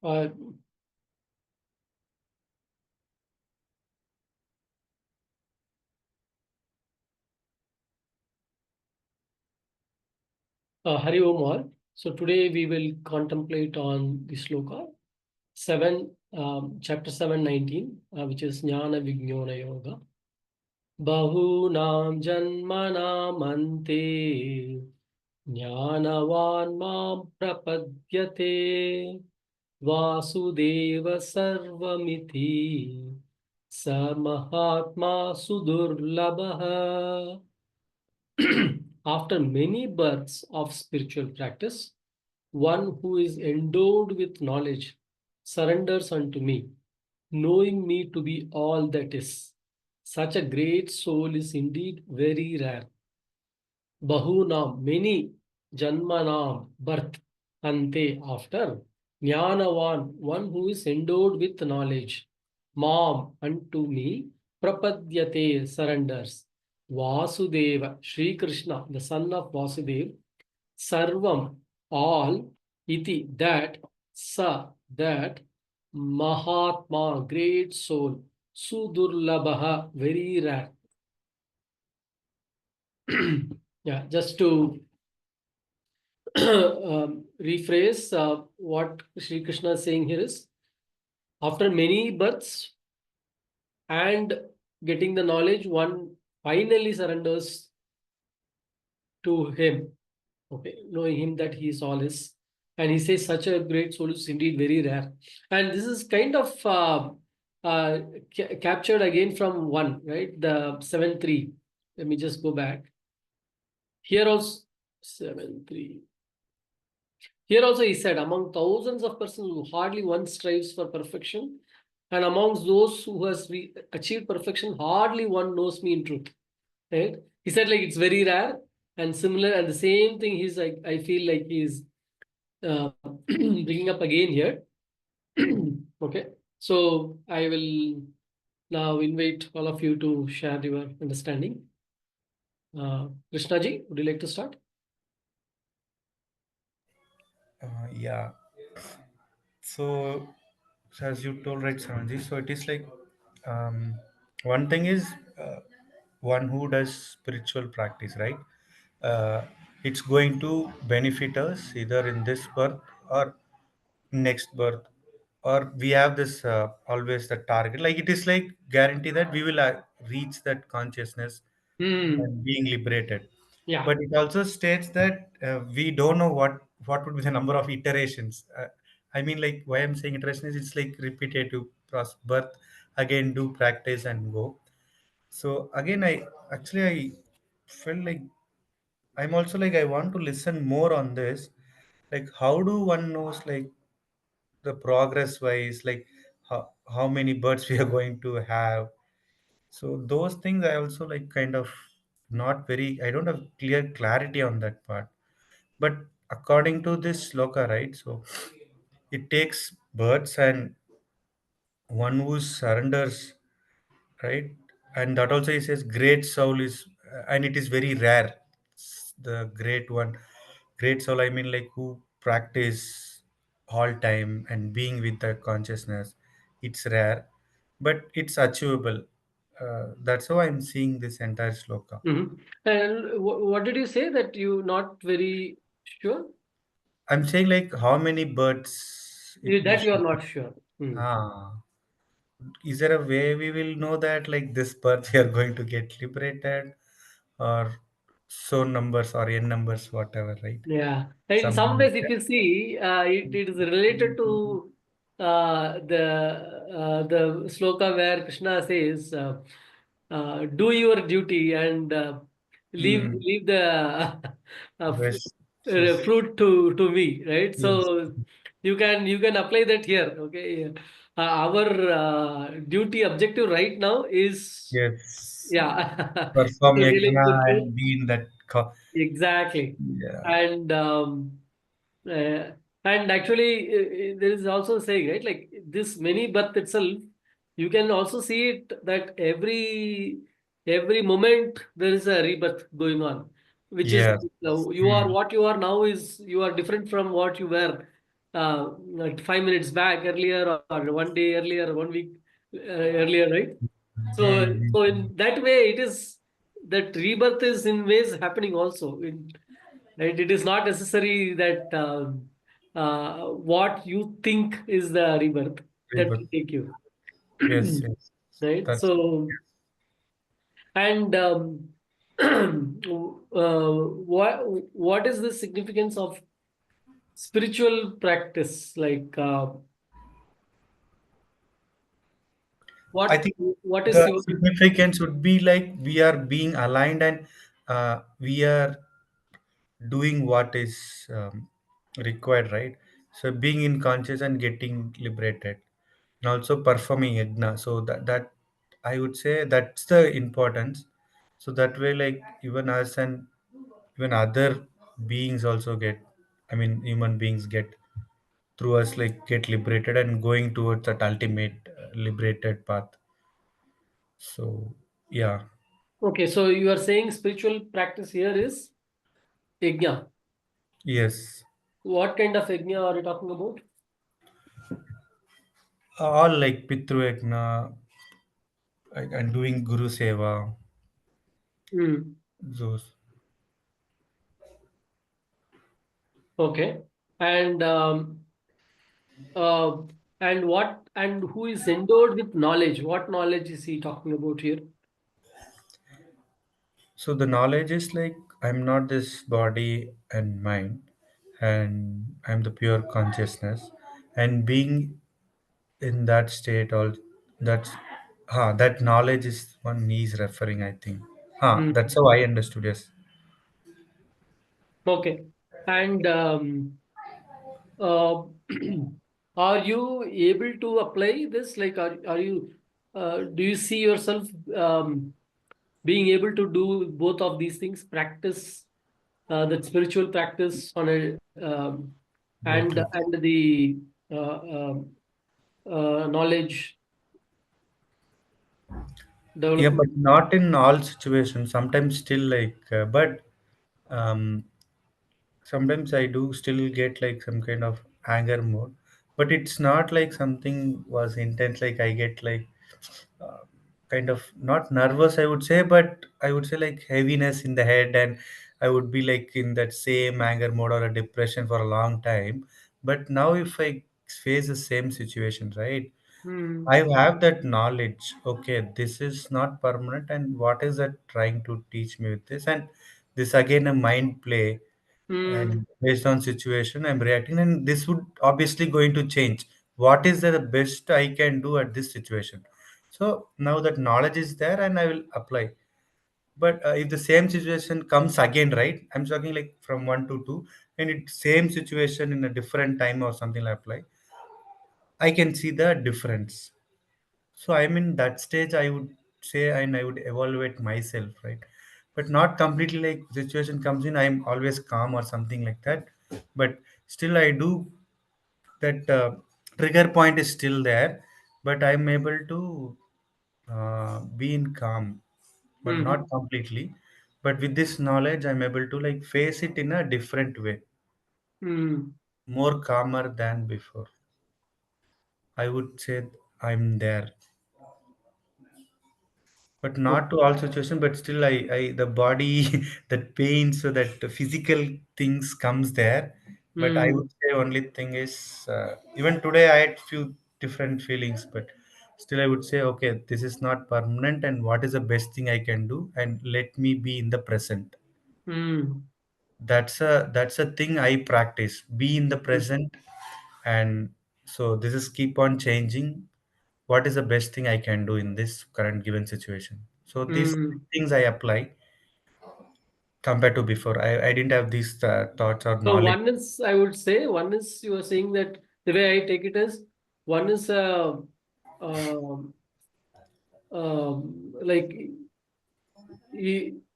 Uh, Hari Om all. So today we will contemplate on the Shloka 7, chapter 7:19, which is Jnana Vijnana Yoga. bahūnāṁ janmanām ante jñānavān māṁ prapadyate vāsudev sarvamiti sa mahā-ātmā su-durlabhaḥ. After many births of spiritual practice, one who is endowed with knowledge surrenders unto me, knowing me to be all that is. Such a great soul is indeed very rare. bahūnāṁ, many janmanām, birth, ante, after. jñāna-vān, one who is endowed with knowledge. māṁ, unto me. prapadyate, surrenders. Vasudev, Shree Krishna, the son of Vasudev. sarvam, all. iti, that. sa, that. mahā-ātmā, great soul. su-durlabhaḥ, very rare. Yeah, just to rephrase what Sri Krishna is saying here is, after many births and getting the knowledge, one finally surrenders to him, okay, knowing him that he is all is. And he says such a great soul is indeed very rare. And this is kind of captured again from 1, right? The 7:3. Let me just go back. Here also, 7:3. Here also he said, among thousands of persons who hardly one strives for perfection, and amongst those who has achieved perfection, hardly one knows me in truth. Right? He said like it's very rare and similar, and the same thing he's like, I feel like he's bringing up again here. Okay, so I will now invite all of you to share your understanding. Krishna ji, would you like to start? Yeah. So, as you told, right, Sanji, so it is like one thing is one who does spiritual practice, right? Uh, it's going to benefit us either in this birth or next birth, or we have this always the target. Like it is like guarantee that we will reach that consciousness Hmm. and being liberated. Yeah. But it also states that we don't know what would be the number of iterations. I mean, like why I'm saying iteration is it's like repetitive process, birth again, do practice and go. So again, I felt like I'm also like I want to listen more on this. Like how do one knows like the progress wise, like how many birds we are going to have. So those things I also like kind of not very, I don't have clear clarity on that part. But according to this sloka, right? So it takes birds and one who surrenders, right? And that also he says great soul is, and it is very rare. The great one, great soul. I mean, like who practice all time and being with the consciousness. It's rare, but it's achievable. That's how I'm seeing this entire sloka. Mhm. And what did you say that you not very sure? I'm saying like how many birds we That you are should. not sure. Hmm. Ah, is there a way we will know that like this bird we are going to get liberated, or so numbers or n numbers, whatever, right? Yeah. In Something some ways, like if that. you see, it is related to the sloka where Krishna says, "Do your duty and leave Mm, leave the rest is fruit to me." Right. yes, So you can apply that here. Okay. Our duty objective right now is, yes. yeah, Perform to realize yajna the truth. and be in that. Exactly. Yeah. And uh, and actually, there is also saying, right, like this many birth itself, you can also see it that every moment there is a rebirth going on, which is Yes. you are Mm, what you are now is you are different from what you were like 5 minutes back earlier, or one day earlier, 1 week earlier, right? Mm. So in that way, it is that rebirth is in ways happening also. Right? It is not necessary that what you think is the rebirth that Rebirth. will take you. Yes, yes. Right? That's So, and what is the significance of spiritual practice? Like, I what think what is the your significance would be like we are being aligned and we are doing what is required, right? So being in conscious and getting liberated, and also performing yajna. So that I would say that's the importance. So that way, like even us and even other beings also get, I mean, human beings get through us like get liberated and going towards that ultimate liberated path. So yeah. okay? So you are saying spiritual practice here is yajna. Yes, What kind of yajna are you talking about? all like Pitru Yajna and doing Guru Seva, Hmm. those. Okay. And uh, and who is endowed with knowledge? What knowledge is he talking about here? So the knowledge is like I'm not this body and mind, and I'm the pure consciousness, and being in that state, all that's that knowledge is one he's referring. I think. Hmm. That's how I understood. Yes. Okay. And uh, are you able to apply this? Like, are you do you see yourself being able to do both of these things? Practice that spiritual practice on a Exactly. and the uh, um, knowledge Yeah, but development. not in all situations. Sometimes still like, but um, sometimes I do still get like some kind of anger mode, but it's not like something was intense. Like I get like uh, kind of not nervous, I would say, but I would say like heaviness in the head, and I would be like in that same anger mode or a depression for a long time. But now, if I face the same situation, right? Hmm. I have that knowledge. Okay, this is not permanent, and what is that trying to teach me with this? And this again a mind play, Hmm. and based on situation, I'm reacting, and this would obviously going to change. What is the best I can do at this situation? So now that knowledge is there, and I will apply. But if the same situation comes again, right? I'm talking like from one to two, and it same situation in a different time or something like apply. I can see the difference. So I'm in that stage, I would say, and I would evaluate myself, right? But not completely like situation comes in, I'm always calm or something like that. But still, I do that trigger point is still there, but I'm able to be in calm, but not Hmm. completely. But with this knowledge, I'm able to like face it in a different way, Hmm. more calmer than before. I would say I'm there. But not to all situations, but still I the body that pain, so that the physical things comes there. But I Hmm. would say only thing is even today I had few different feelings, but still I would say okay, this is not permanent, and what is the best thing I can do, and let me be in the present. Hmm. That's a thing I practice, be in the present. And so this is keep on changing. What is the best thing I can do in this current given situation? So these Hmm. things I apply compared to before. I didn't have these thoughts or So knowledge. one is, I would say, one is you are saying that the way I take it is one is um, like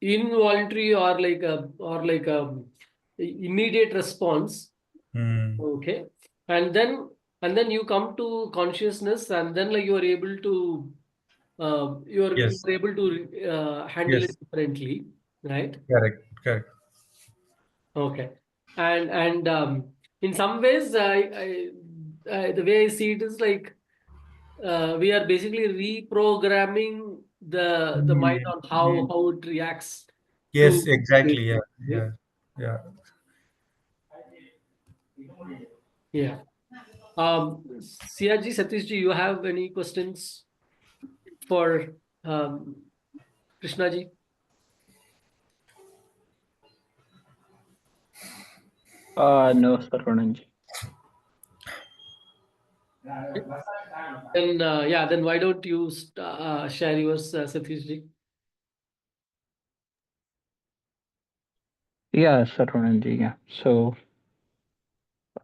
involuntary or like a immediate response. Hmm. Okay, and then you come to consciousness, and then like you are able to Yes. you're able to handle it Yes. differently, right? Correct. Correct. Okay. And in some ways, the way I see it is like we are basically reprogramming the mind on how it reacts to. Yes, exactly. Yeah, yeah, yeah. Yeah. Siaji, Satishji, you have any questions for Krishnaji? No, Sarvananji. Then then why don't you share yours, Satishji? Yeah, Sarvananji. Yeah.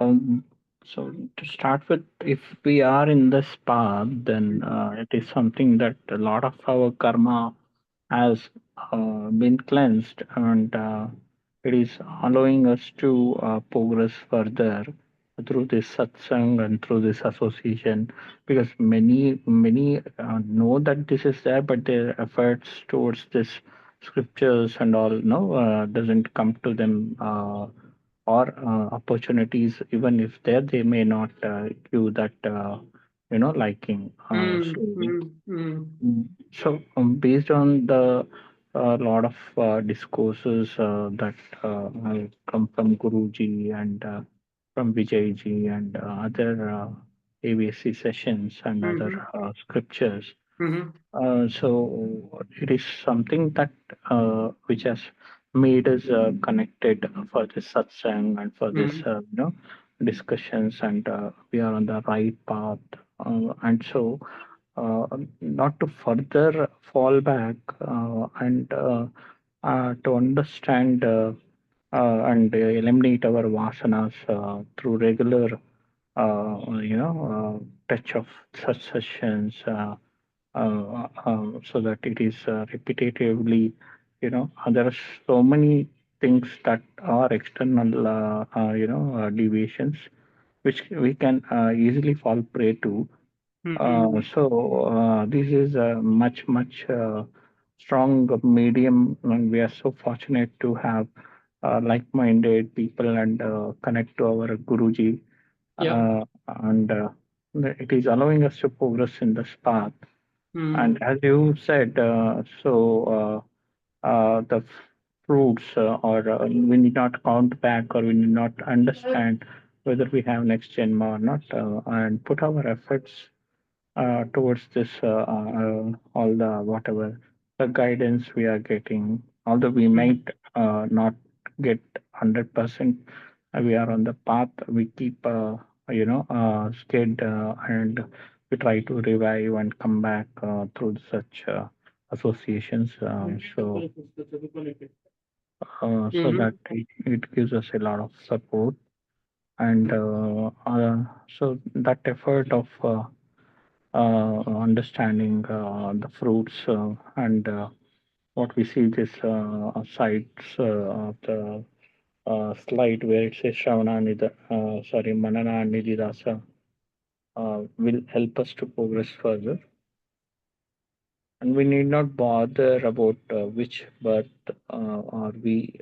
Um, so to start with, if we are in this path, then it is something that a lot of our karma has been cleansed, and it is allowing us to progress further through this satsang and through this association, because many know that this is there, but their efforts towards this scriptures and all doesn't come to them, or opportunities, even if there, they may not give that liking. Based on the lot of discourses that have come from Guruji and from Vijayji and other AVSC sessions and other scriptures. So it is something that which has made us connected for this satsang and for this discussions, and we are on the right path. And so uh, not to further fall back, and to understand and eliminate our vasanas through regular touch of such sessions, so that it is repetitively, there are so many things that are external deviations which we can easily fall prey to. This is a much strong medium, and we are so fortunate to have like-minded people and connect to our Guruji. And it is allowing us to progress in this path. And as you said, the fruits, or we need not count back, or we need not understand whether we have next Janma or not, and put our efforts towards this, all the whatever the guidance we are getting, although we might not get 100%, we are on the path. We keep scared, and we try to revive and come back through such associations. So that it gives us a lot of support, and so that effort of understanding the fruits, and what we see this sides of the slide where it says Shravana Manana and Nididasa, will help us to progress further. And we need not bother about which birth are we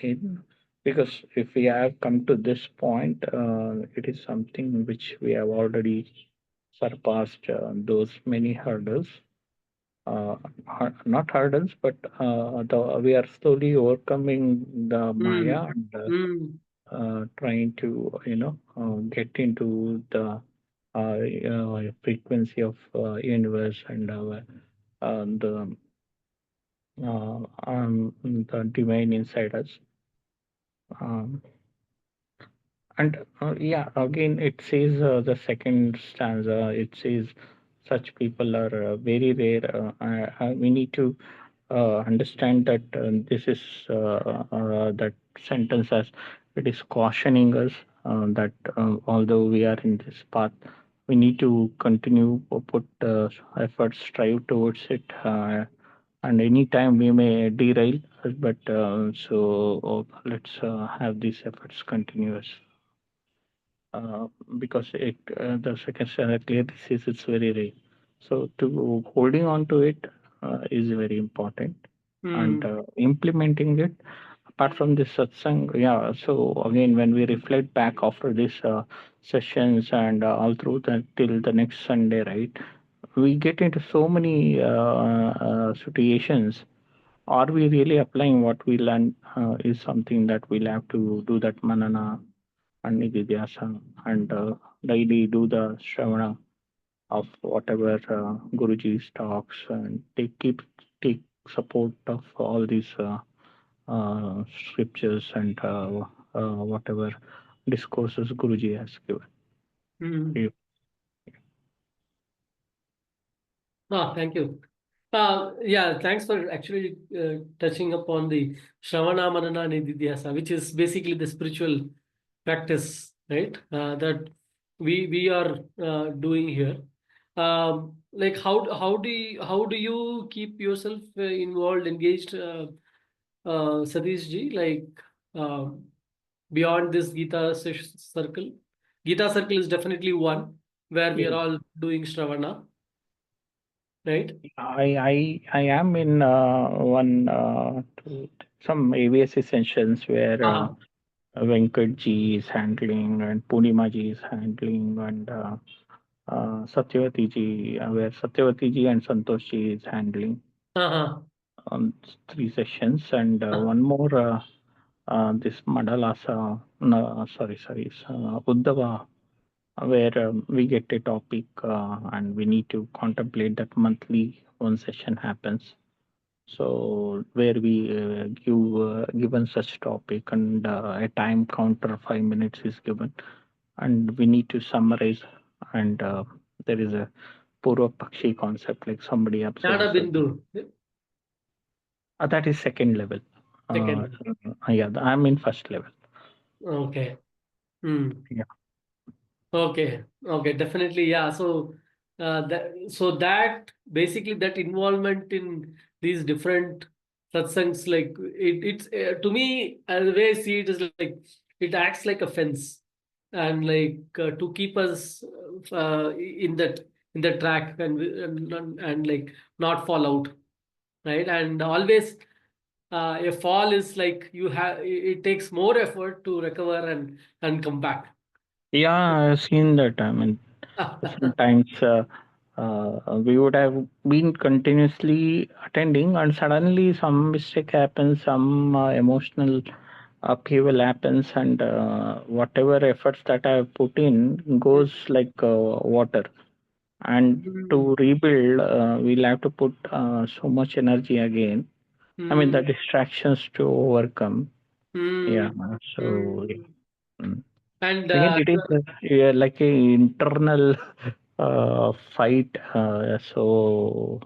in, because if we have come to this point, it is something which we have already surpassed those many hurdles. Not hurdles, but we are slowly overcoming the Maya, and trying to get into the frequency of universe, and the divine inside us. Um, and again, it says the second stanza. It says such people are very rare. We need to understand that this is that sentence as it is cautioning us that although we are in this path, we need to continue put efforts, strive towards it, and anytime we may derail, but let's have these efforts continuous, because the second standard clearly says it's very rare. So to holding on to it is very important, and implementing it apart from this satsang, yeah. So again, when we reflect back after these sessions and all through the till the next Sunday, right? We get into so many situations. Are we really applying what we learn? Is something that we'll have to do that manana and nididhyasa and daily do the shravana of whatever Guruji's talks and take support of all these scriptures and whatever discourses Guruji has given. Mm. Thank you. Yeah, thanks for actually touching upon the Shravana Manana Nididhyasa, which is basically the spiritual practice, right? That we are doing here. Like how do you keep yourself involved, engaged, Satish ji? Like beyond this circle, Gita circle is definitely one where we are all doing Shravana, right? I am in some AVS sessions where Venkat ji is handling and Purnima ji is handling and Satyavati ji, where Satyavati ji and Santosh ji is handling on 3 sessions and one more this Madalasa, no, sorry, Uddhava, where we get a topic and we need to contemplate that monthly one session happens. So where we given such topic and a time counter 5 minutes is given and we need to summarize and there is a Purva Pakshi concept like somebody observes. Bindu. That is second level. Second. Yeah, I'm in first level. Okay. Yeah. Okay. Definitely. Yeah. So that basically that involvement in these different satsangs, like it's to me, the way I see it is like it acts like a fence, and like to keep us in the track and like not fall out, right? And always a fall is like it takes more effort to recover and come back. Yeah, I've seen that. I mean, sometimes we would have been continuously attending, and suddenly some mistake happens, some emotional upheaval happens, and whatever efforts that I've put in goes like water. And to rebuild, we'll have to put so much energy again. I mean, the distractions to overcome. Yeah. So. Mm. And Again, it is yeah, like a internal fight. So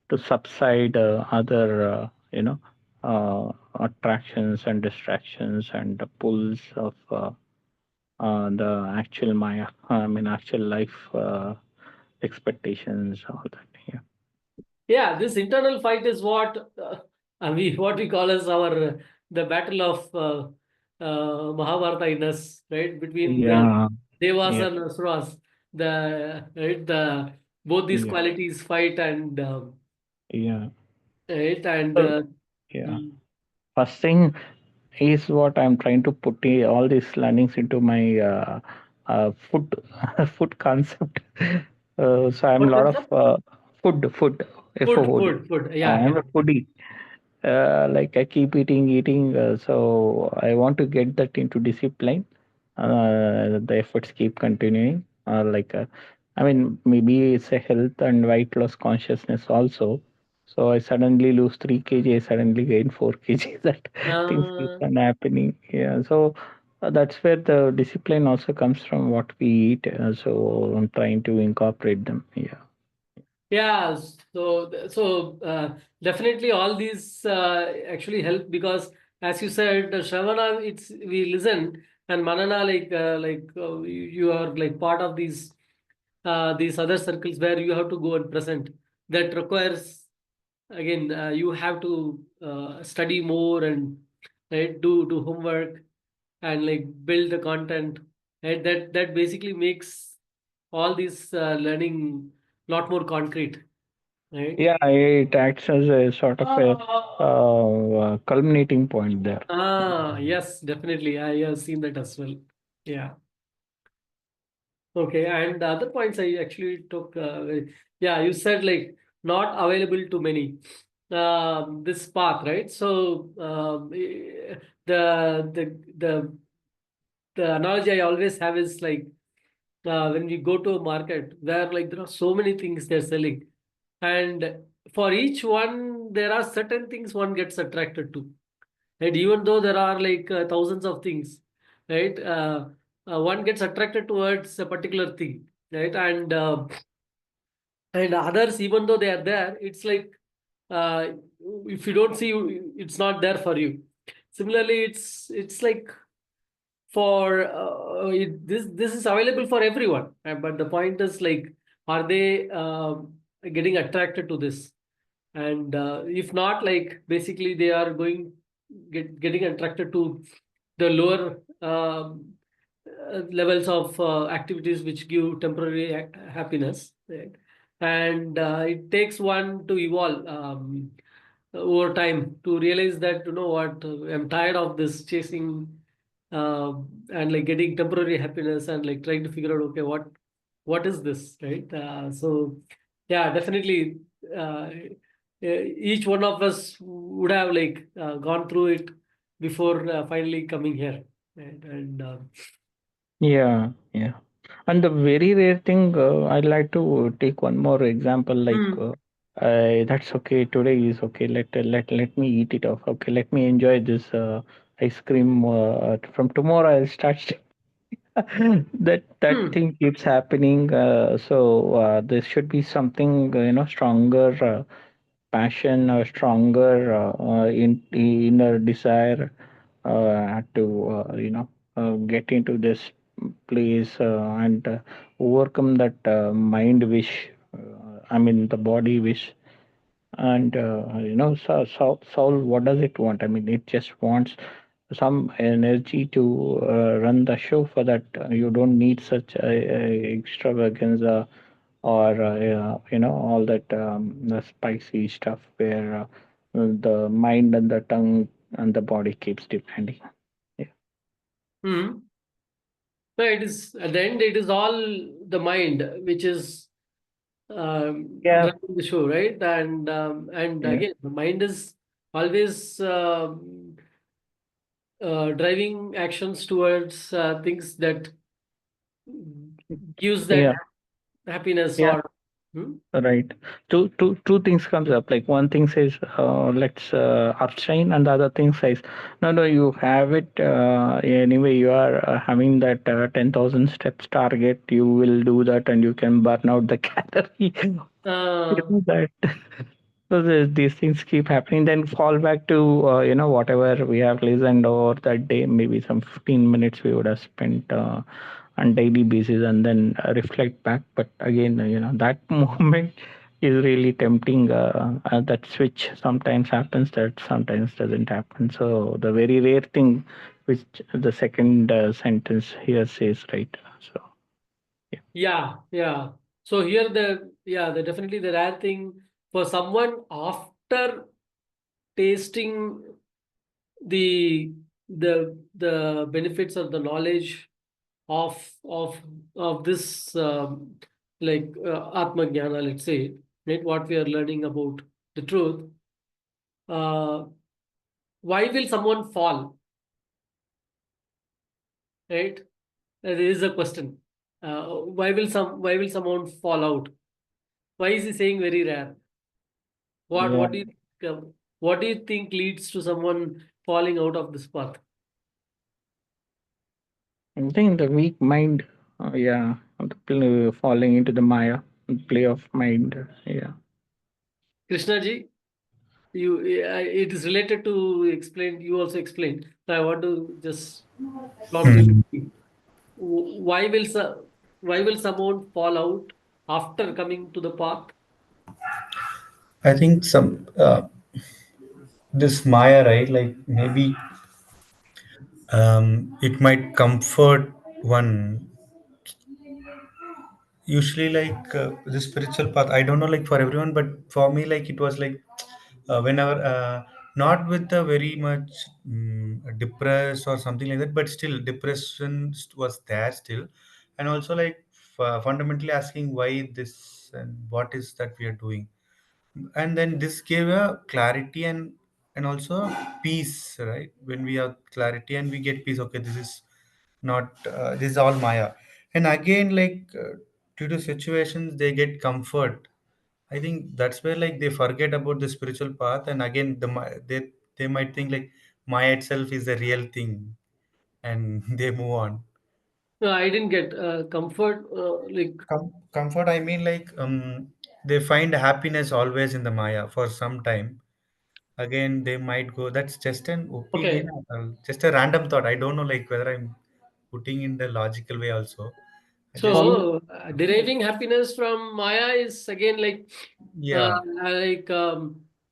to subside other, attractions and distractions and the pulls of the actual Maya. I mean, actual life expectations, all that. Yeah. yeah, this internal fight is what we call as the battle of Mahabharata in us, right? Between the Yeah. Devas Yeah. and Asuras, the both these Yeah. qualities fight and Yeah. right and So, yeah. mm, First thing is what I'm trying to put all these learnings into my food food concept. So I'm a what lot of concept? food, FOOD. Food. Yeah, I'm yeah. a foodie. Like I keep eating. So I want to get that into discipline. The efforts keep continuing. I mean, maybe it's a health and weight loss consciousness also. So I suddenly lose 3 kg, I suddenly gain 4 kg. That things keep Uh, on happening. Yeah. So that's where the discipline also comes from what we eat. So I'm trying to incorporate them. Yeah. Yeah, definitely all these actually help because, as you said, Shravana, it's we listen, and Manana, you are like part of these other circles where you have to go and present. That requires again you have to study more and right, do homework and like build the content. Right, that basically makes all these learning lot more concrete. right? Yeah, it acts as a sort of a culminating point there. Yes, definitely. I have seen that as well. Yeah. Okay. And the other points I actually took, yeah, you said like not available to many. This path, right? So the the analogy I always have is like when we go to a market where like there are so many things they're selling, and for each one there are certain things one gets attracted to, right? Even though there are like thousands of things, right? One gets attracted towards a particular thing, right? And others, even though they are there, it's like uh, if you don't see, it's not there for you. Similarly, it's like for this is available for everyone, but the point is like, are they getting attracted to this? And if not, like basically they are getting attracted to the lower levels of activities which give temporary happiness, right? And it takes one to evolve over time to realize that, you know what, I'm tired of this chasing uh, and like getting temporary happiness and like trying to figure out, okay, what is this, right? So yeah, definitely each one of us would have like gone through it before finally coming here, right? And Yeah, yeah. And the very rare thing, I'd like to take one more example. Like, hmm, that's okay. Today is okay. Let me eat it off. Okay, let me enjoy this ice cream. From tomorrow, I'll start. That hmm, thing keeps happening. So there should be something, stronger passion or stronger inner desire to get into this place and overcome that mind wish. I mean the body wish, and soul, what does it want? I mean, it just wants some energy to run the show. For that, you don't need such a extravaganza or all that the spicy stuff where the mind and the tongue and the body keeps demanding. Yeah. hmm. No, it is at the end, it is all the mind which is Yeah. running the show, right? And Yeah. again, the mind is always driving actions towards things that gives that Yeah. happiness Yeah. or hmm? Right. Two things comes up. Like one thing says, let's abstain, and the other thing says, no, no, you have it anyway. You are having that 10,000 steps target. You will do that, and you can burn out the calorie. Uh, That. So these things keep happening. Then fall back to whatever we have listened over that day. Maybe some 15 minutes we would have spent on daily basis, and then reflect back. But again, that moment is really tempting. That switch sometimes happens, that sometimes doesn't happen. So the very rare thing, which the second sentence here says, right? So yeah, yeah. So here the definitely the rare thing for someone after tasting the the benefits of the knowledge of of of this like atma jnana, let's say, right? What we are learning about the truth. Uh, why will someone fall, right? There is a question. Why will someone fall out? Why is he saying very rare? What yeah. what do you think, what do you think leads to someone falling out of this path? I think the weak mind, yeah, the falling into the Maya, play of mind, yeah. Krishna ji, it is related to explain. You also explained. So I want to just prompt you to Hmm. speak. Why will someone fall out after coming to the path? I think some this Maya, right? Like maybe it might comfort one usually like the spiritual path, I don't know like for everyone, but for me like it was like whenever not with the very much depressed or something like that, but still depression was there still. And also like fundamentally asking why this and what is that we are doing. And then this gave a clarity and also peace, right? When we have clarity and we get peace, okay, this is not this is all maya. And again like due to situations they get comfort. I think that's where like they forget about the spiritual path, and again they might think like maya itself is the real thing, and they move on. No, I didn't get comfort. Like, Comfort, I mean like they find happiness always in the maya for some time. Again they might go, that's just an opinion, okay. just a random thought. I don't know like whether I'm putting in the logical way also. I just For me, So deriving happiness from Maya is again uh, yeah, like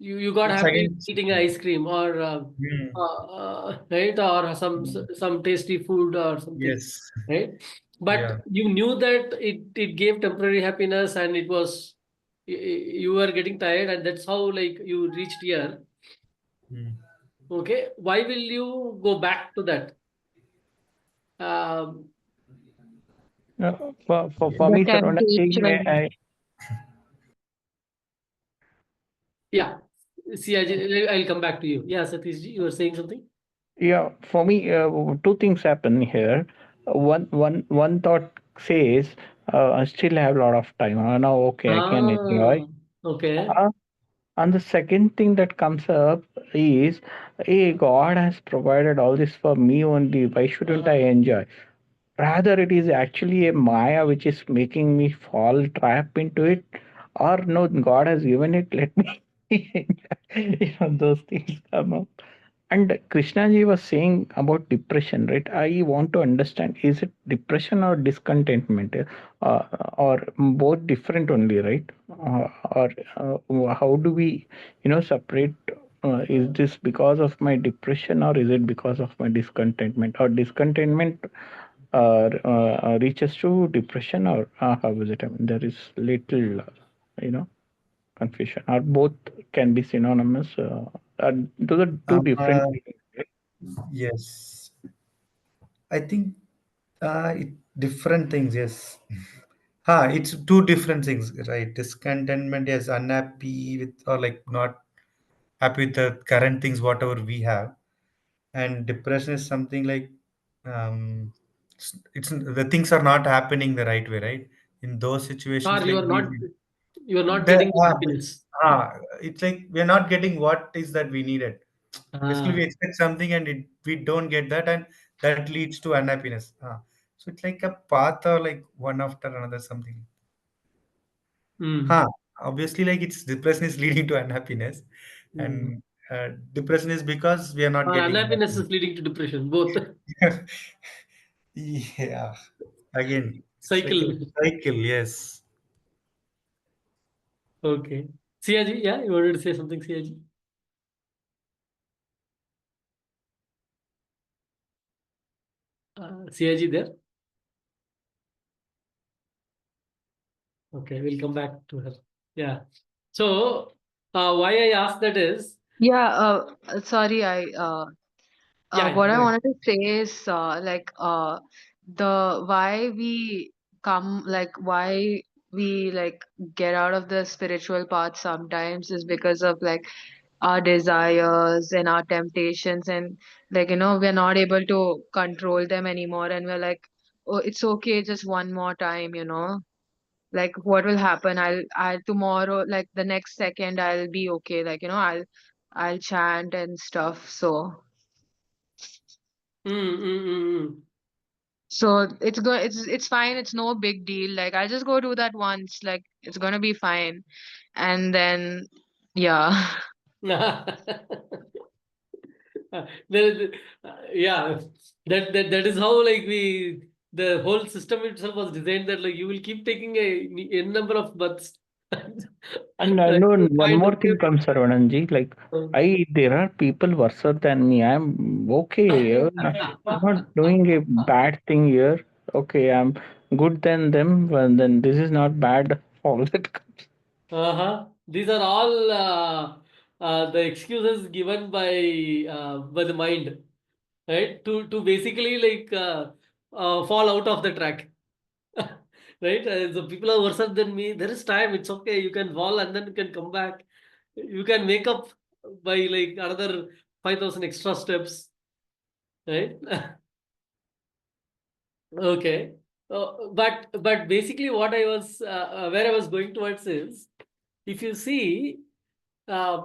you got it's happy again eating ice cream or hmm, right, or some tasty food or something, yes, right? yeah. But you knew that it gave temporary happiness and it was you were getting tired, and that's how like you reached here. Hmm. Okay, why will you go back to that? Um, for The me, Sarvanaji, may temptation. I? yeah, see, I'll come back to you. Yeah, Satish ji, you were saying something. Yeah, for me, two things happen here. One thought says, I still have a lot of time. Now, okay, I can enjoy. Ah, okay. Uh, and the second thing that comes up is, hey, God has provided all this for me only. Why shouldn't I enjoy? Rather, it is actually a Maya which is making me fall trap into it. Or no, God has given it. Let me, those things come up. And Krishnaji was saying about depression, right? I want to understand, is it depression or discontentment, or both different only, right? Or how do we, separate? Is this because of my depression or is it because of my discontentment? Or discontentment reaches to depression, or how is it? I mean, there is little, you know, confusion, or both can be synonymous. Those are two different Uh, things, right? yes, I think different things. Yes, it's two different things, right? Discontentment is unhappy with or like not happy with the current things, whatever we have, and depression is something like it's the things are not happening the right way, right? In those Or situations, you like are we not the getting the happiness. it's like we're not getting what is that we needed. Basically, we Ah, expect something and we don't get that, and that leads to unhappiness. So it's like a path or like one after another something. mm. Huh. Obviously, like it's depression is leading to unhappiness, Mm. and depression is because we are not Or getting unhappiness that. is leading to depression. Both Yeah. Again, it's like a cycle. cycle. Yes. Okay. Siaji, yeah, you wanted to say something, Siaji? Siaji there? Okay, we'll come back to her. Yeah. So, why I asked that is, Yeah, sorry, yeah, yeah, what go I ahead. wanted to say is the why we come, like why we like get out of the spiritual path sometimes is because of like our desires and our temptations, and like we're not able to control them anymore, and we're like, oh, it's okay, just one more time, like what will happen, I'll tomorrow, like the next second I'll be okay, like I'll chant and stuff. So it's fine, it's no big deal, like I'll just go do that once, like it's gonna be fine. And then yeah. Yeah, that is how like the whole system itself was designed that like you will keep taking n number of births. And Like, no, you one find more okay. thing comes, Sarvananji. Like, there are people worse than me. I'm okay. I'm not doing a bad thing here. Okay, good than them, well, then this is not bad. All that These are all the excuses given by the mind, right? To basically like fall out of the track, right? So people are worse than me. There is time. It's okay. You can fall and then you can come back. You can make up by like another 5,000 extra steps, right? Okay. But basically, what I was where I was going towards is, if you see, uh,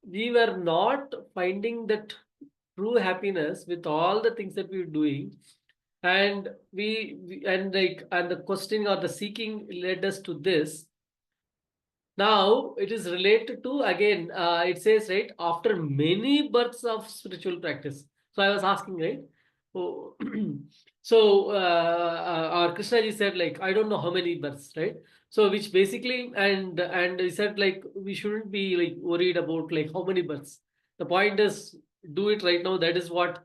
we were not finding that true happiness with all the things that we were doing, and and the questioning or the seeking led us to this. Now it is related to, again, it says, right, after many births of spiritual practice. So I was asking, right? Oh, so our Krishna ji said, like, I don't know how many births, right? So which basically, and he said, like, we shouldn't be like worried about like how many births. The point is, do it right now. That is what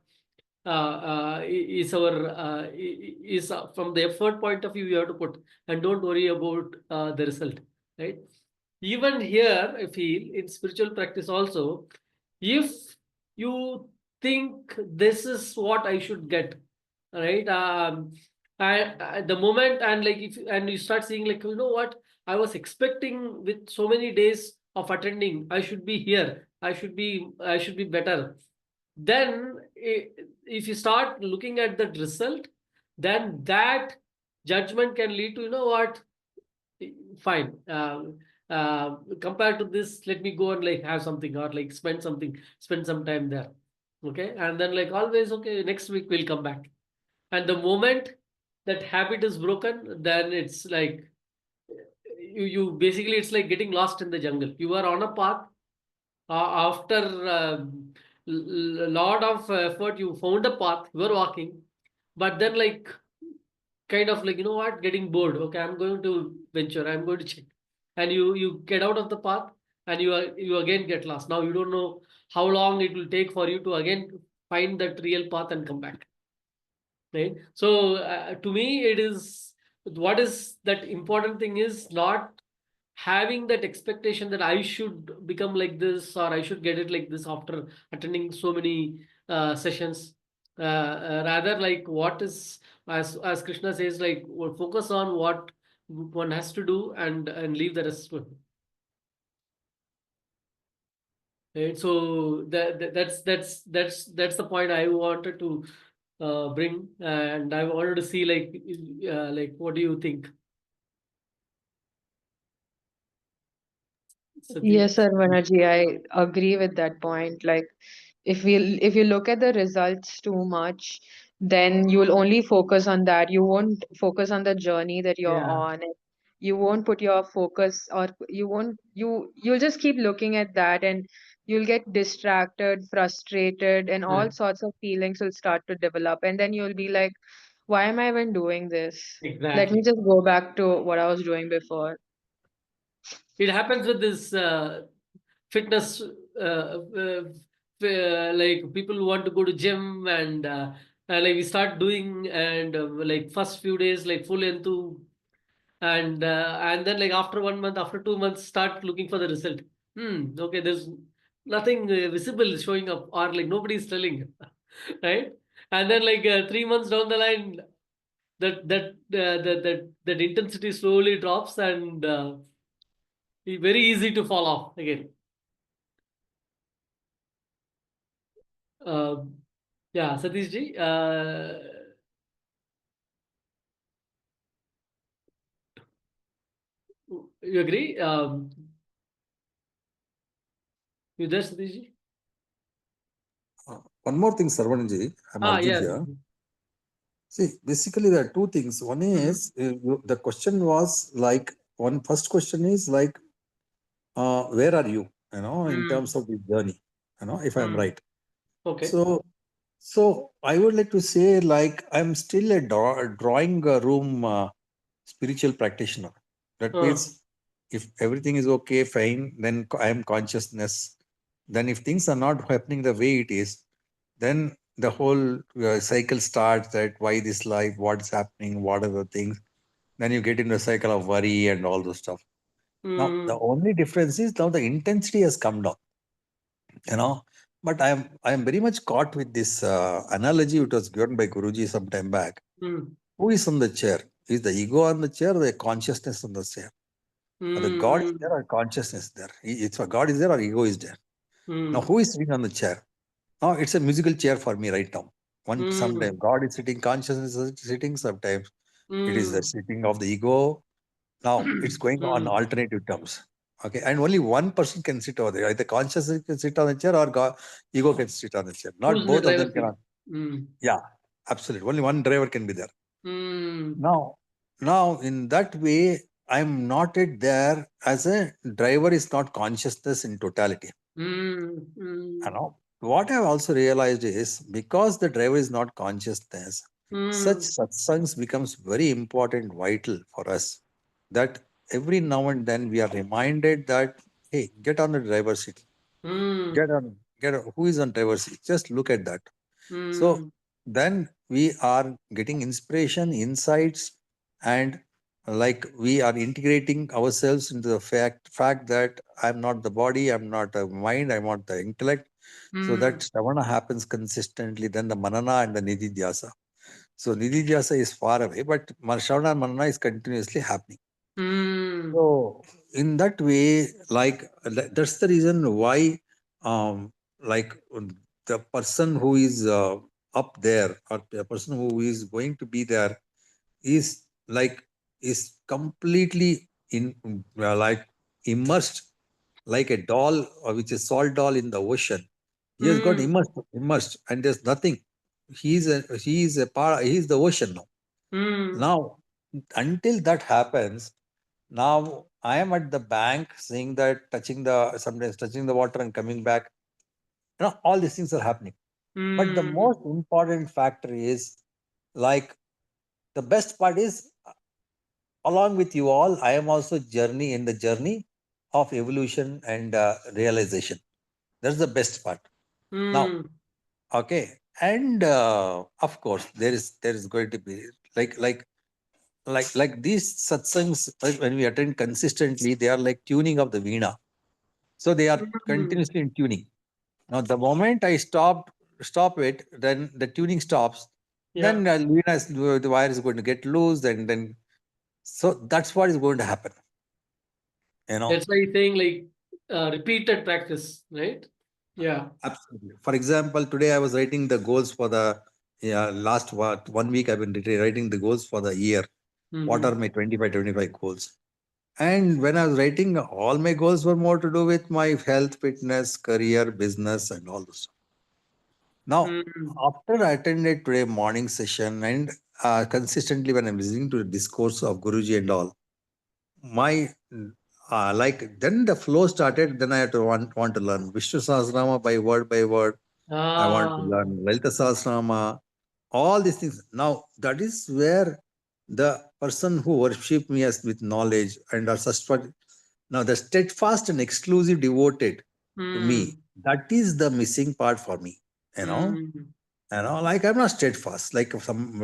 is our is from the effort point of view you have to put, and don't worry about the result, right? Even here, I feel in spiritual practice also, if you think this is what I should get, right? And at the moment, and like if and you start seeing, like, you know what, I was expecting with so many days of attending, I should be here, I should be better. Then if you start looking at the result, then that judgment can lead to, you know what, fine. Compared to this, let me go and like have something, or like spend some time there. Okay. And then like always, okay, next week we'll come back. And the moment that habit is broken, then it's like you basically, it's like getting lost in the jungle. You are on a path. After lot of effort, you found a path, you are walking, but then like kind of like, you know what, getting bored. Okay, I'm going to venture, I'm going to check. And you get out of the path, and you again get lost. Now you don't know how long it will take for you to again find that real path and come back, right? So to me, it is, what is that important thing is not having that expectation that I should become like this, or I should get it like this after attending so many sessions. Rather, like, what is, as Krishna says, like, focus on what one has to do, and leave the rest to him. Right? So that's the point I wanted to bring, and I wanted to see, like what do you think? Yes, Satish? sir, Manaji, I agree with that point. Like, if you look at the results too much, then you'll only focus on that. You won't focus on the journey that you're Yeah. on. And you won't put your focus, or you'll just keep looking at that, and you'll get distracted, frustrated, and Yeah. all sorts of feelings will start to develop. And then you'll be like, why am I even doing this? Let me Exactly. just go back to what I was doing before. It happens with this fitness, like people who want to go to gym, and like we start doing, and like first few days like full into, and then like after 1 month, after 2 months, start looking for the result. Okay, there's nothing visible showing up, or like nobody's telling, right? And then like 3 months down the line, that intensity slowly drops, and very easy to fall off again. Uh, yeah, Satish ji, you agree? You there, Satish ji? One more thing, Sarvanji, I'm Arjun Yes. here. See, basically there are two things. One is the question was like, first question is like, where are you? In terms of the journey. If I'm right. Okay. So I would like to say, like, I'm still a drawing room spiritual practitioner. That means if everything is okay, fine, then I am consciousness. Then if things are not happening the way it is, then the whole cycle starts, that why this life, what is happening, what are the things. then you get into a cycle of worry and all those stuff. Now, the only difference is now the intensity has come down, But I am very much caught with this analogy which was given by Guruji some time back. Who is on the chair? Is the ego on the chair or the consciousness on the chair? Or the God is there or consciousness there? It's God is there or ego is there? Now, who is sitting on the chair? Now, it's a musical chair for me right now. Sometimes God is sitting, consciousness is sitting, sometimes it is the sitting of the ego. Now, it's going on alternative terms. Okay, and only one person can sit over there. Either consciousness can sit on the chair or ego can sit on the chair. Not Who's both the of them driver cannot. Yeah, absolutely. Only one driver can be there. Now, in that way, I'm not yet there as a driver is not consciousness in totality. What I've also realized is because the driver is not consciousness, such satsangs becomes very important, vital for us. That every now and then we are reminded that, hey, get on the driver's seat. Get on. Who is on driver's seat? Just look at that. So then we are getting inspiration, insights, and like we are integrating ourselves into the fact that I'm not the body, I'm not the mind, I'm not the intellect. So that Shravana happens consistently, then the Manana and the Nididhyasa. So Nididhyasa is far away, but Shravana and Manana is continuously happening. So in that way, that's the reason why the person who is up there or the person who is going to be there is completely immersed like a doll or which is salt doll in the ocean. He has got immersed and there's nothing. He's the ocean now. Now, until that happens, now I am at the bank seeing that sometimes touching the water and coming back. All these things are happening. But the most important factor is the best part is along with you all, I am also in the journey of evolution and realization. That's the best part. Now, okay. And of course, there is going to be like these satsangs, when we attend consistently, they are like tuning of the veena. So they are continuously in tuning. Now, the moment I stop it, then the tuning stops. Then the wire is going to get loose, and then so that's what is going to happen. That's why you're saying repeated practice, right? Yeah. Absolutely. For example, today I was writing the goals for the last 1 week. I've been writing the goals for the year. What are my 25 goals? And when I was writing, all my goals were more to do with my health, fitness, career, business, and all this. Now, after I attended today morning session and consistently when I'm listening to the discourse of Guruji and all, my then the flow started. Then I had to want to learn Vishnu Sahasranama by word. I want to learn Lalita Sahasranama, all these things. Now, that is where the person who worship me as with knowledge and are now the steadfast and exclusive devoted to me, that is the missing part for me. Like I'm not steadfast. Like some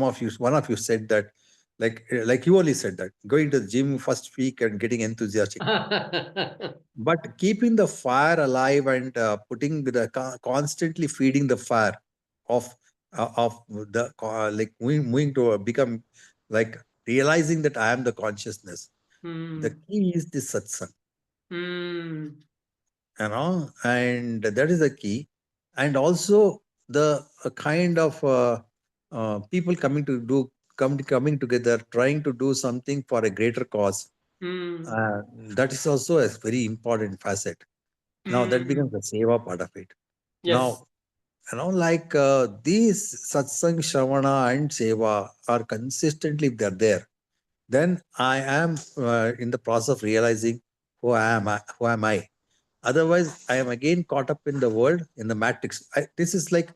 of you, one of you said that, like you only said that going to the gym first week and getting enthusiastic, but keeping the fire alive and putting constantly feeding the fire of the like moving to become like realizing that I am the consciousness. The key is the satsang. And that is the key. And also the kind of people coming together, trying to do something for a greater cause. That is also a very important facet. Now that becomes the seva part of it. Yes. Now, these satsang, shravana, and seva are consistently, if they're there, then I am in the process of realizing who am I. Otherwise, I am again caught up in the world, in the matrix. This is like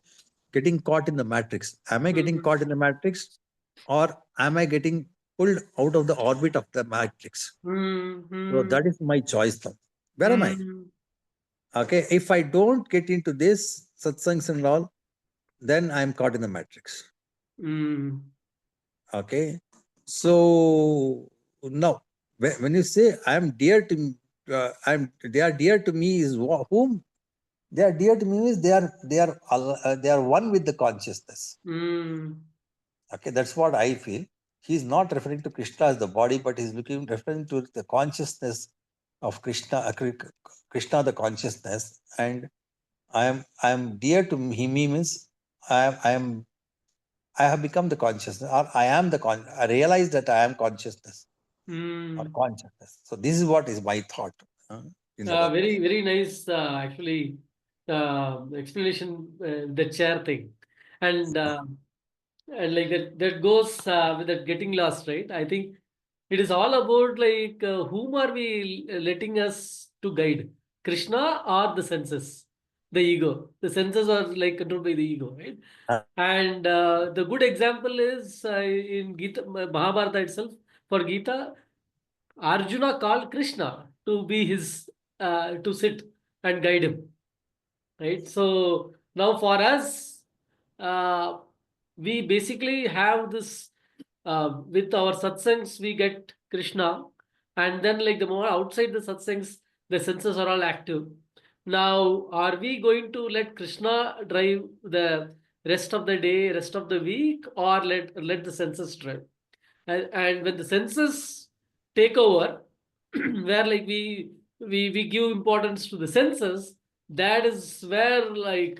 getting caught in the matrix. Am I getting caught in the matrix, or am I getting pulled out of the orbit of the matrix? So that is my choice now. Where am I? Okay, if I don't get into this satsangs and all, then I'm caught in the matrix. Okay. So now, when you say I am dear to, they are dear to me is whom? They are dear to me is they are one with the consciousness. Mm. Okay, that's what I feel. He's not referring to Krishna as the body, but he's referring to the consciousness of Krishna, Krishna the consciousness, and I am dear to him means I have become the consciousness, or I am I realize that I am consciousness or Mm. consciousness. So this is what is my thought in the world. Very, very nice, actually, explanation, the chair thing. And like that goes with that getting lost, right? I think it is all about like whom are we letting us to guide, Krishna or the senses, the ego. The senses are like controlled by the ego, right? Uh, And the good example is in Gita, Mahabharata itself. For Gita, Arjuna called Krishna to be his to sit and guide him, right? So now for us, uh, we basically have this with our satsangs, we get Krishna, and then like the more outside the satsangs, the senses are all active. Now, are we going to let Krishna drive the rest of the day, rest of the week, or let the senses drive? And when the senses take over, where like we give importance to the senses, that is where like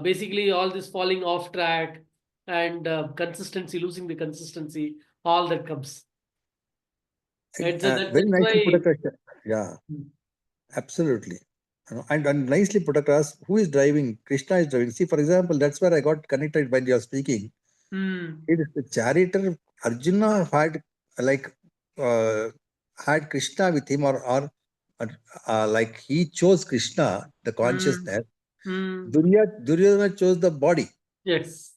basically all this falling off track and consistency, losing the consistency, all that comes. Right? So very that's nicely put why. across. Yeah, absolutely. And nicely put across. Who is driving? Krishna is driving. See, for example, that's where I got connected when you are speaking. Hmm. It is the charioteer. Arjuna had like uh, had Krishna with him, or like he chose Krishna, the Hmm. consciousness. Hmm. Duryodhana chose the body, Yes.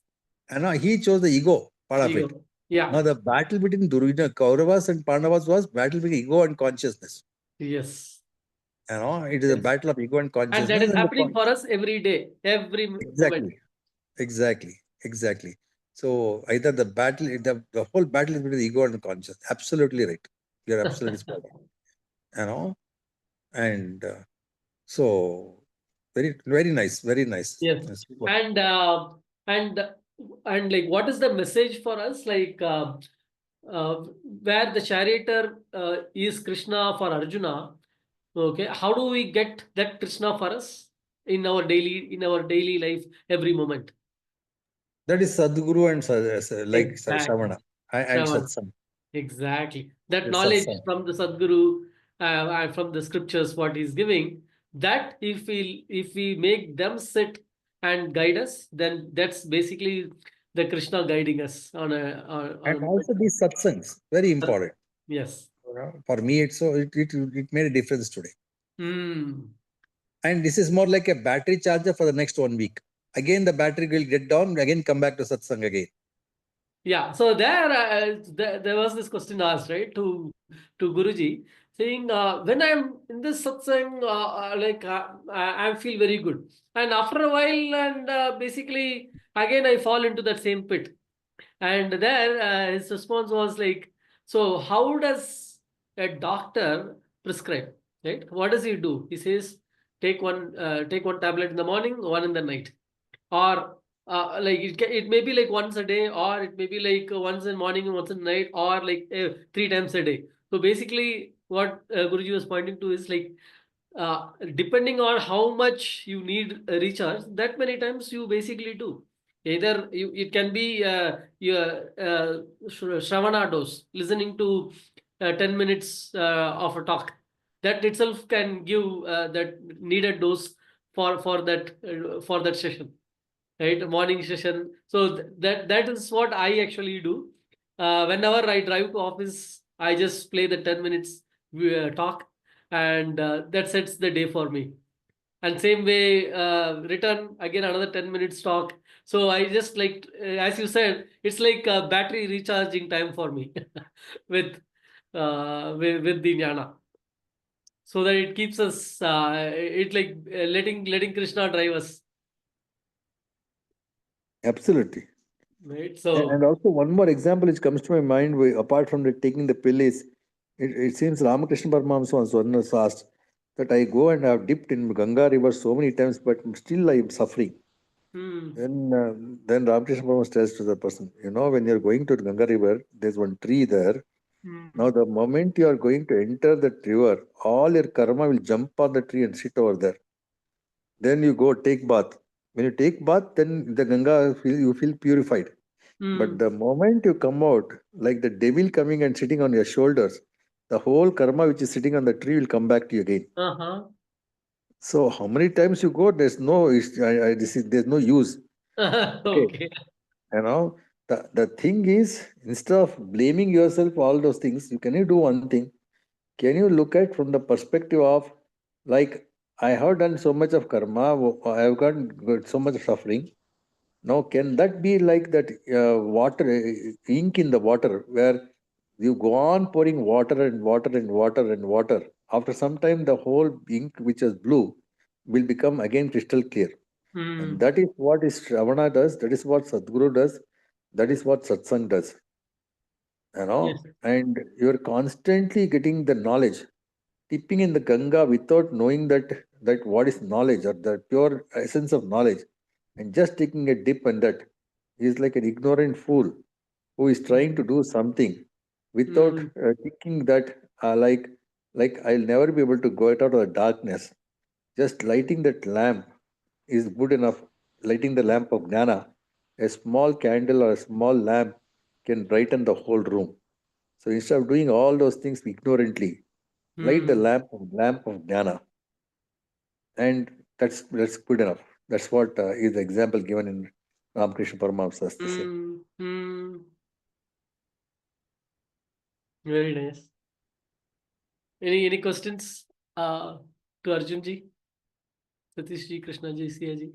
and he chose the ego part of it. Ego. Yeah. Now the battle between Duryodhana, Kauravas and Pandavas was battle between ego and consciousness. Yes. It is a Yes. battle of ego and And that consciousness, is and happening for us every day, every moment. exactly. So either the whole battle is between the ego and the conscious. Absolutely right. You're absolutely spot on. You know, and so very nice, very nice. Yes. Super. And and and like what is the message for us? Like uh, where the charioteer is Krishna for Arjuna. Okay, how do we get that Krishna for us in our daily life every moment? That is Sadguru and Exactly. Shravana and Shravan. Satsang. Exactly. That Yes, knowledge Satsang. from the Sadguru and from the scriptures, what he's giving, that if we make them sit and guide us, then that's basically the Krishna guiding us on a And moment. also these satsangs, very important. Yes. For me, it made a difference today. Hmm. And this is more like a battery charger for the next 1 week. Again, the battery will get down, again come back to satsang again. Yeah. So there was this question asked, right, to Guruji, saying when I'm in this satsang, like I feel very good, and after a while, and basically again I fall into that same pit. And there his response was like, so how does a doctor prescribe? Right? What does he do? He says, take one tablet in the morning, one in the night, or like it may be like once a day, or it may be like once in morning and once in night, or like 3 times a day. So basically what Guruji was pointing to is like depending on how much you need a recharge, that many times you basically do. Either it can be your Shravana dose, listening to 10 minutes of a talk. That itself can give that needed dose for that session, right? Morning session. So that is what I actually do. Whenever I drive to office, I just play the 10 minutes talk, and that sets the day for me. And same way, return again another 10 minutes talk. So I just like, as you said, it's like a battery recharging time for me with with the jnana, so that it keeps us it like letting Krishna drive us. Absolutely. right? And So, also one more example which comes to my mind, apart from the taking the pill, is it seems Ramakrishna Paramahamsa once asked that I go and have dipped in Ganga river so many times, but still I am suffering. hmm, Then Ramakrishna Paramahamsa tells to the person, when you're going to the Ganga river, there's one tree there. Now, the moment you are going to enter that river, all your karma will jump on the tree and sit over there. Then you go take bath. When you take bath, then the Ganga you feel purified. But the moment you come out, like the devil coming and sitting on your shoulders, the whole karma which is sitting on the tree will come back to you again. So how many times you go, there's no there's no use. okay. The thing is, instead of blaming yourself for all those things, you can you do one thing. Can you look at from the perspective of, like, I have done so much of karma, I have got so much suffering. Now, can that be like that water, ink in the water, where you go on pouring water and water and water and water? After some time, the whole ink, which is blue, will become again crystal clear. And that is what is Shravana does, that is what Sadguru does, that is what Satsang does. Yes. And you're constantly getting the knowledge, dipping in the Ganga without knowing that what is knowledge or the pure essence of knowledge, and just taking a dip and that is like an ignorant fool who is trying to do something without thinking that like I'll never be able to go out of the darkness. Just lighting that lamp is good enough. Lighting the lamp of Jnana, a small candle or a small lamp can brighten the whole room. So instead of doing all those things ignorantly, light the lamp of Jnana, and that's good enough. That's what is the example given in Ramakrishna Paramahamsa's teaching. Very nice. Any questions to Arjun ji, Satish ji, Krishna ji, Siya ji?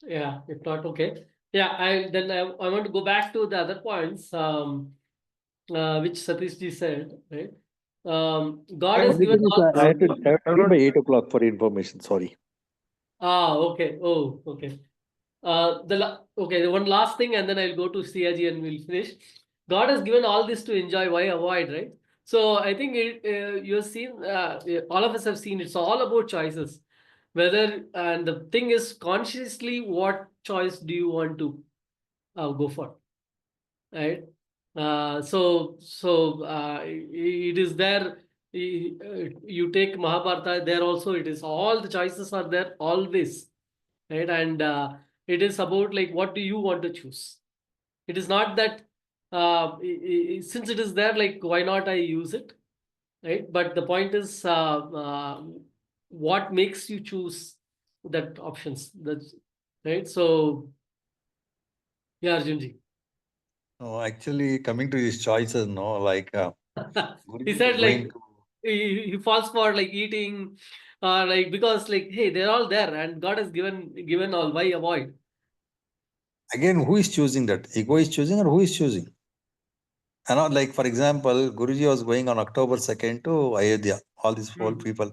Yeah, if not, okay. Yeah, I want to go back to the other points which Satish ji said, right? God has Only given thing is, all. I have to leave by 8 o'clock for information. Sorry. Okay. Oh, okay. Okay, the one last thing, and then I'll go to Siyaji and we'll finish. God has given all this to enjoy. Why avoid, right? So I think you've seen, all of us have seen. It's all about choices. And the thing is, consciously, what choice do you want to go for, right? It is there. You take Mahabharata. There also, it is all the choices are there always, right? And it is about like what do you want to choose. It is not that since it is there, like why not I use it, right? But the point is what makes you choose that options. That's right. So yeah, Arjunji. No, actually, coming to these choices, like He Guruji was said going like to. he falls for like eating like because like hey, they're all there and God has given all. Why avoid? Again, who is choosing that? Ego is choosing, or who is choosing? Like, for example, Guruji was going on October 2nd to Ayodhya. All these whole people.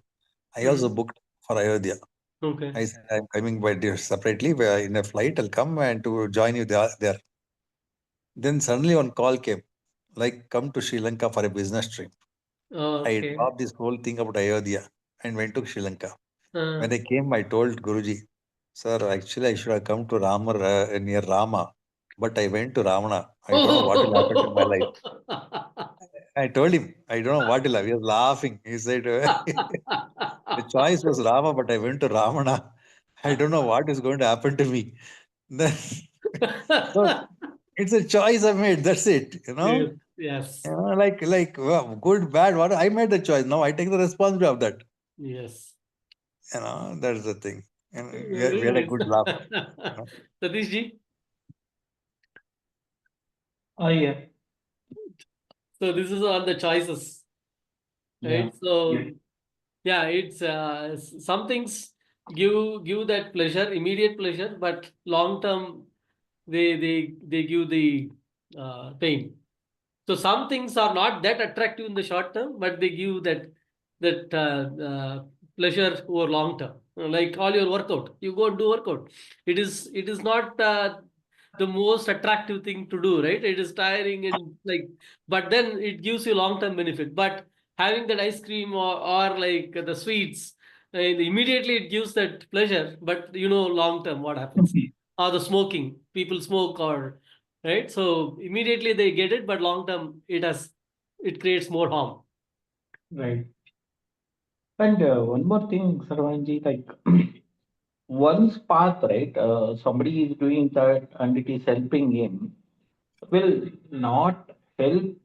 I also booked for Ayodhya. Okay. I said, I'm coming by separately in a flight. I'll come and to join you there. Then suddenly one call came, like, come to Sri Lanka for a business trip. I Okay. dropped this whole thing about Ayodhya and went to Sri Lanka. Uh, When I came, I told Guruji, sir, actually I should have come to near Rama, but I went to Ravana. I don't know what will happen to my life. I told him, I don't know what will happen. He was laughing. He said, the choice was Rama, but I went to Ravana. I don't know what is going to happen to me. Then, so it's a choice I made. That's it. Yes. Well, good, bad. What I made the choice. Now I take the responsibility of that. Yes. That's the thing. And we Very had a nice. good laugh. Satish ji. Yeah. So this is on the choices, right? Yeah. So yeah, it's some things give that pleasure, immediate pleasure, but long term they give the pain. So some things are not that attractive in the short term, but they give that pleasure over long term. Like all your workout, you go and do workout. It is not the most attractive thing to do, right? It is tiring and like, but then it gives you long-term benefit. But having that ice cream or like the sweets, immediately it gives that pleasure. But you know, long-term, what happens? Or the smoking, people smoke or right. So immediately they get it, but long-term, it creates more harm. Right. And one more thing, Sarvanji, like one's path, right? Somebody is doing that and it is helping him, will not help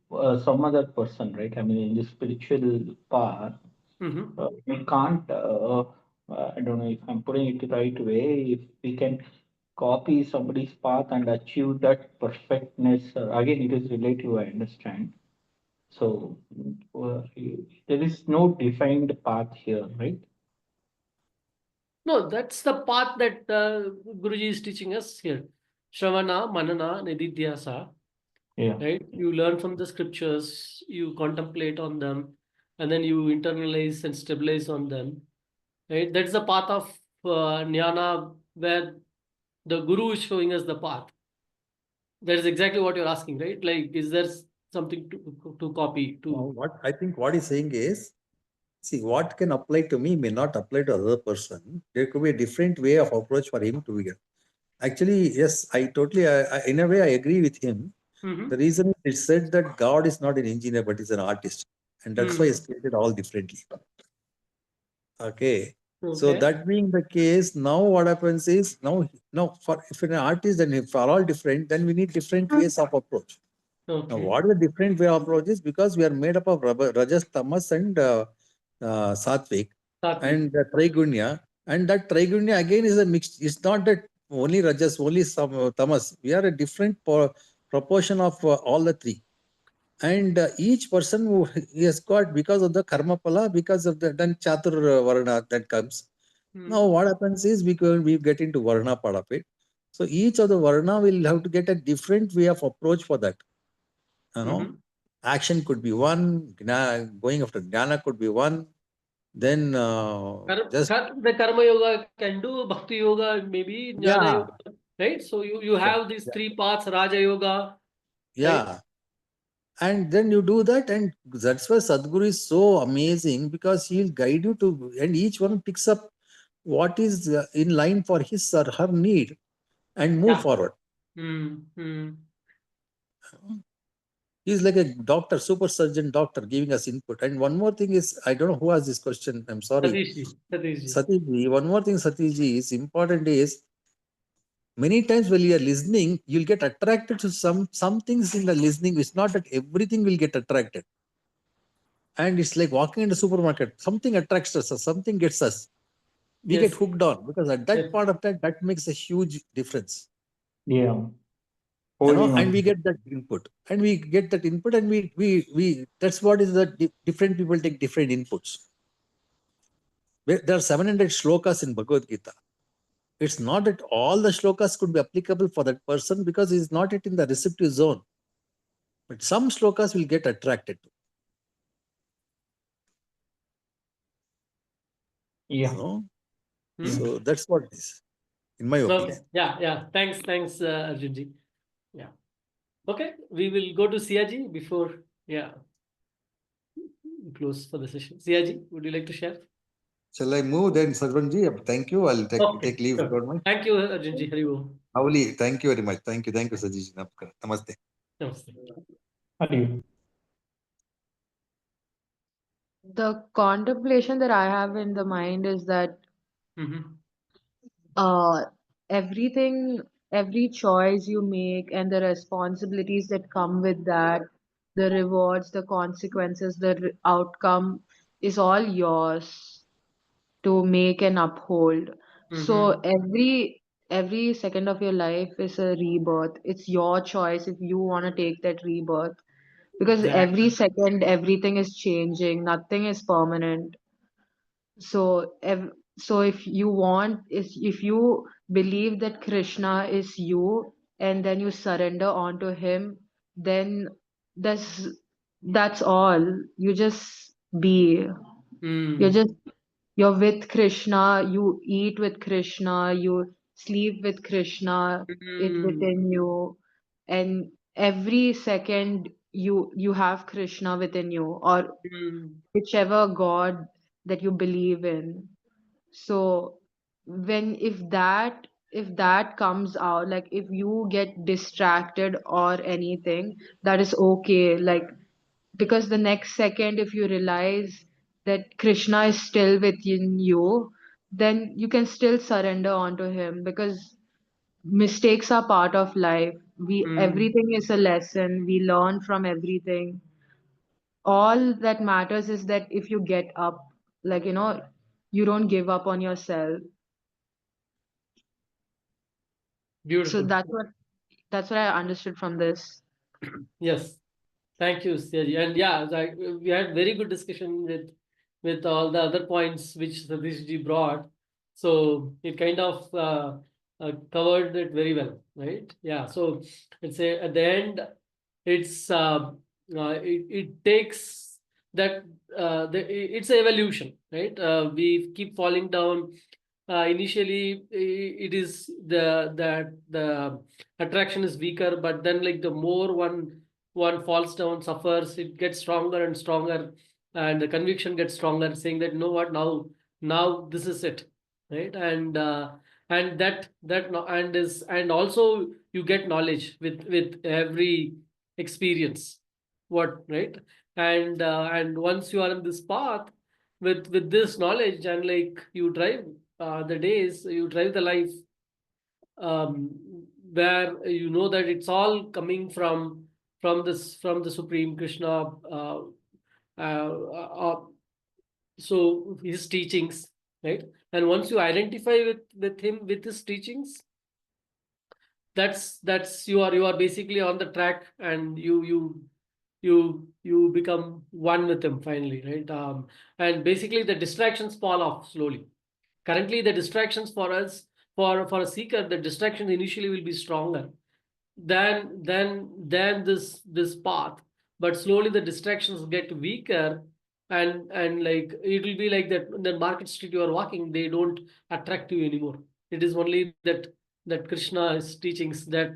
some other person, right? I mean, in the spiritual path, Mm-hmm. we can't, I don't know if I'm putting it the right way, if we can copy somebody's path and achieve that perfectness, again, it is relative, I understand. So there is no defined path here, right? No, that's the path that Guruji is teaching us here. Shravana, Manana, Nididhyasa. Yeah. Right? You learn from the scriptures, you contemplate on them, and then you internalize and stabilize on them. Right? That's the path of jnana, where the Guru is showing us the path. That is exactly what you're asking, right? Like, is there something to copy? Now, what I think what he's saying is, see, what can apply to me may not apply to other person. There could be a different way of approach for him to be. Actually, yes, I totally, in a way, I agree with him. Mm-hmm. The reason it said that God is not an engineer, but is an artist. And that's why he's created all differently. Okay. So Okay. that being the case, now what happens is, now for if an artist, then if are all different, then we need different ways of approach. Now, Okay. what is the different way of approach is because we are made up of Rajas, Tamas, and Satvik, Sattvic. and Trigunya. And that Trigunya again is a mixed, it's not that only Rajas, only some Tamas. We are a different proportion of all the three. And each person who he has got because of the karma pala, because of the then chatur varna that comes. Now what happens is we get into varna part of it. So each of the varna will have to get a different way of approach for that. You know, action could be one, going after jnana could be one. Then just The karma yoga can do, bhakti yoga, maybe jnana yeah, yoga, right? So you yeah, have these yeah, three paths, Raja yoga, right? yeah. And then you do that, and that's why Sadhguru is so amazing because he'll guide you to, and each one picks up what is in line for his or her need and move Yeah. forward. He's like a doctor, super surgeon doctor giving us input. And one more thing is, I don't know who asked this question. I'm sorry. Satish ji. Satish, one more thing, Satish ji, is important is many times when you are listening, you'll get attracted to some things in the listening. It's not that everything will get attracted. And it's like walking in the supermarket. Something attracts us, or something gets us. We get Yes. hooked on because at that Yes. part of that makes a huge difference. Yeah. You know, Holding and on. we get that input, and we that's what is that different people take different inputs. There are 700 shlokas in Bhagavad Gita. It's not that all the shlokas could be applicable for that person because he's not yet in the receptive zone. But some shlokas will get attracted to. Yeah. You know? Yeah. So that's what it is, in my opinion. Okay. Yeah. Thanks, Arjun ji. Yeah. Okay. We will go to Siaji before, close for the session. Siaji, would you like to share? Shall I move then, Sarvanji? Thank you. I'll Okay. take leave. Sure. Don't mind. Thank you, Arjun ji. Hari Om. Lovely. Thank you very much. Thank you, Sajish. Namaste. Namaste. Hadi. The contemplation that I have in the mind is that uh, everything, every choice you make and the responsibilities that come with that, the rewards, the consequences, the outcome is all yours to make and uphold. So every second of your life is a rebirth. It's your choice if you want to take that rebirth. Because every second, everything is changing, nothing is permanent. So, so if you want, if you believe that Krishna is you, and then you surrender onto him, then that's all. You just be. You're just you're with Krishna, you eat with Krishna, you sleep with Krishna, it within you, and every second you have Krishna within you, or whichever God that you believe in. So when if that comes out, like if you get distracted or anything, that is okay. Like, because the next second, if you realize that Krishna is still within you, then you can still surrender onto him, because mistakes are part of life. Everything is a lesson. We learn from everything. All that matters is that if you get up, like, you don't give up on yourself. So Beautiful. that's what I understood from this. Yes. Thank you, Syaji. And yeah, we had very good discussion with all the other points which Satish ji brought. So it kind of covered it very well, right? Yeah. So it's at the end, it takes that it's an evolution, right? We keep falling down. Initially, it is the attraction is weaker, but then like the more one falls down, suffers, it gets stronger and stronger, and the conviction gets stronger, saying that, you know what, now this is it, right? And and also you get knowledge with every experience, what, right? And once you are in this path with this knowledge, and like you drive the days, you drive the life, um, where you know that it's all coming from the Supreme Krishna, uh, so his teachings, right? And once you identify with him, with his teachings, that's you are basically on the track, and you become one with him finally, right? And basically the distractions fall off slowly. Currently, the distractions for us, for a seeker, the distraction initially will be stronger than this path, but slowly the distractions get weaker, and like it will be like that. The market street you are walking, they don't attract you anymore. It is only that Krishna's teachings that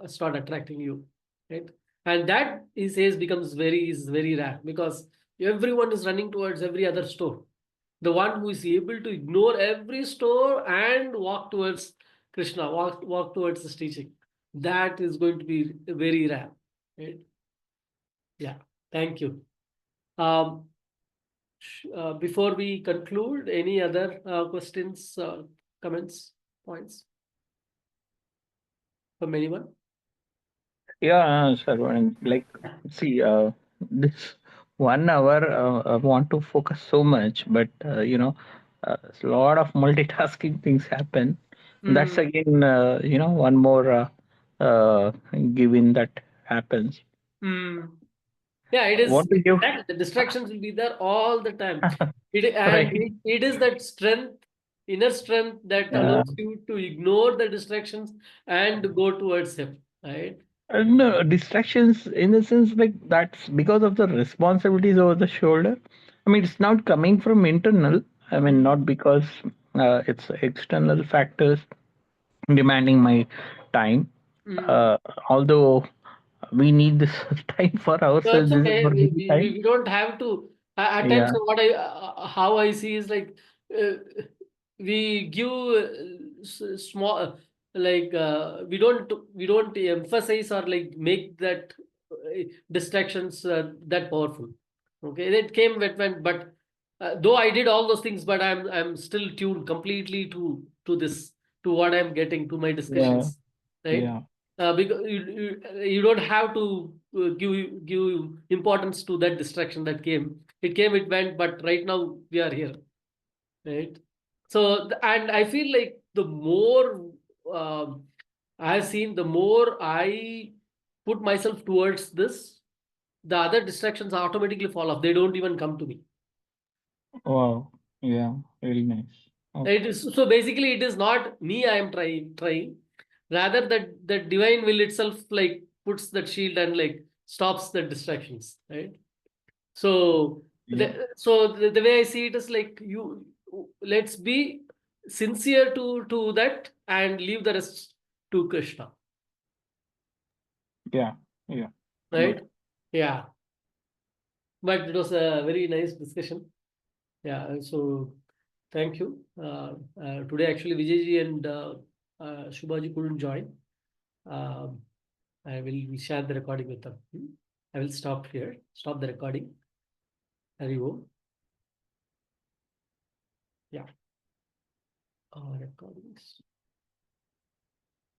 start attracting you, right? And that, he says, becomes very rare, because everyone is running towards every other store. The one who is able to ignore every store and walk towards Krishna, walk towards his teaching, that is going to be very rare, right? Yeah, thank you. Um, Before we conclude, any other questions, comments, points from anyone? Yeah, Sarvan, like, see, this 1 hour, I want to focus so much, but a lot of multitasking things happen. That's again, one more given that happens. Yeah, it is Want to give that the distractions will be there all the time. right? It is that strength, inner strength, that Yeah. allows you to ignore the distractions and go towards him, right? No, distractions in the sense like that's because of the responsibilities over the shoulder. I mean, it's not coming from internal. I mean, not because it's external factors demanding my time. Uh, Although we need this time for So it's ourselves, this is okay. for me time. We don't have to. At times, Yeah. what how I see is like, uh, we give small, we don't emphasize or like make that distractions that powerful. Okay, it came went, but though I did all those things, but I'm still tuned completely to this, to what I'm getting, to my Yeah. discussions, right? Yeah. Because you don't have to give importance to that distraction that came. It came, it went, but right now we are here, right? So and I feel like the more I've seen, the more I put myself towards this, the other distractions automatically fall off. They don't even come to me. Wow. Yeah. Really nice. Okay. It is so basically it is not me I am trying. Rather that the divine will itself like puts that shield and like stops the distractions, right? So Yeah. the way I see it is like, you let's be sincere to that and leave the rest to Krishna. Yeah. Right? Yeah. But it was a very nice discussion. Yeah. So thank you. Today, actually, Vijayji and Shubhaji couldn't join. I will share the recording with them. I will stop here. Stop the recording. Hari Om. Yeah. Recordings.